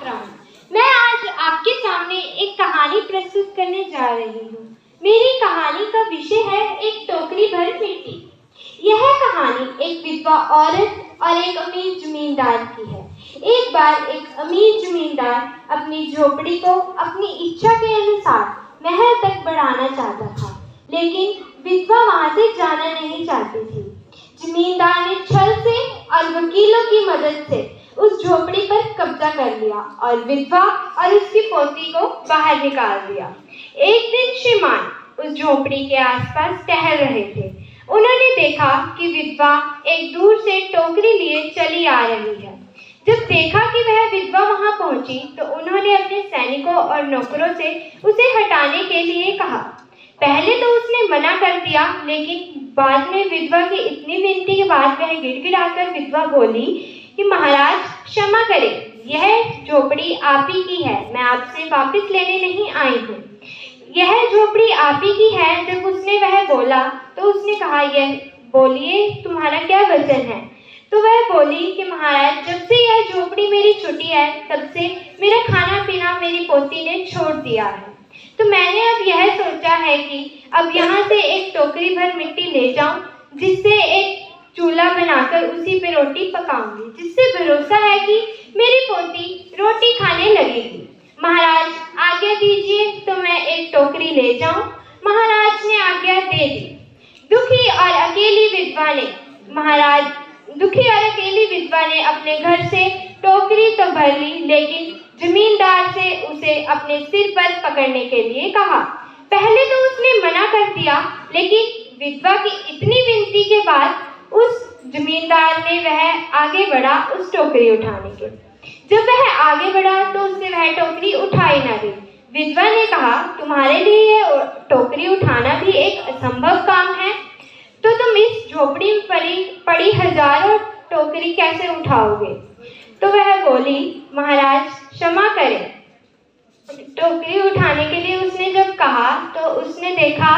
राम। मैं आज आपके सामने एक कहानी प्रस्तुत करने जा रही हूँ। मेरी कहानी का विषय है एक टोकरी भर मिट्टी। यह कहानी एक विधवा औरत और एक अमीर जमींदार की है। एक बार एक अमीर जमींदार अपनी झोपड़ी को अपनी इच्छा के अनुसार महल तक बढ़ाना चाहता था, लेकिन विधवा वहां से जाना नहीं चाहती थी। जमींदार ने छल से और वकीलों की मदद से उस झोपड़ी पर कब्जा कर लिया और विधवा और उसकी पोती को बाहर निकाल दिया। एक दिन श्रीमान उस झोपड़ी के आसपास टहल रहे थे। उन्होंने देखा कि विधवा एक दूर से टोकरी लिए चली आ रही है। जब देखा कि वह विधवा वहां पहुंची तो उन्होंने अपने सैनिकों और नौकरों से उसे हटाने के लिए कहा। पहले तो उसने मना कर दिया, लेकिन बाद में विधवा की इतनी विनती के बाद वह गिड़गिड़ाकर विधवा बोली कि महाराज क्षमा करें, यह झोपड़ी आप ही की है, मैं आपसे वापस लेने नहीं आई हूँ। यह झोपड़ी आप ही की है। जब उसने वह बोला तो उसने कहा, यह बोलिए तुम्हारा क्या वचन है। तो वह बोली कि महाराज, जब से यह झोपड़ी मेरी छुट्टी है तब से मेरा खाना पीना मेरी पोती ने छोड़ दिया है। तो मैंने अब यह सोचा है कि अब यहाँ से एक टोकरी भर मिट्टी ले जाऊं, जिससे एक चूल्हा बनाकर उसी पे रोटी पकाऊंगी, जिससे भरोसा है कि मेरी पोती रोटी खाने लगेगी। महाराज आज्ञा दीजिए तो मैं एक टोकरी ले जाऊं। महाराज ने आज्ञा दे दी। दुखी और अकेली विधवा ने अपने घर से टोकरी तो भर ली, लेकिन जमींदार से उसे अपने सिर पर पकड़ने के लिए कहा। पहले तो उसने मना कर दिया, लेकिन विधवा की इतनी विनती के बाद उस जमींदार ने वह आगे बढ़ा उस टोकरी उठाने के। जब वह आगे बढ़ा तो उसने वह टोकरी उठाई ना गई। विधवा ने कहा, तुम्हारे लिए यह टोकरी उठाना भी एक असंभव काम है, तो तुम इस झोपड़ी में पड़ी हजारों टोकरी कैसे उठाओगे। तो वह बोली, महाराज क्षमा करें। टोकरी उठाने के लिए उसने जब कहा तो उसने देखा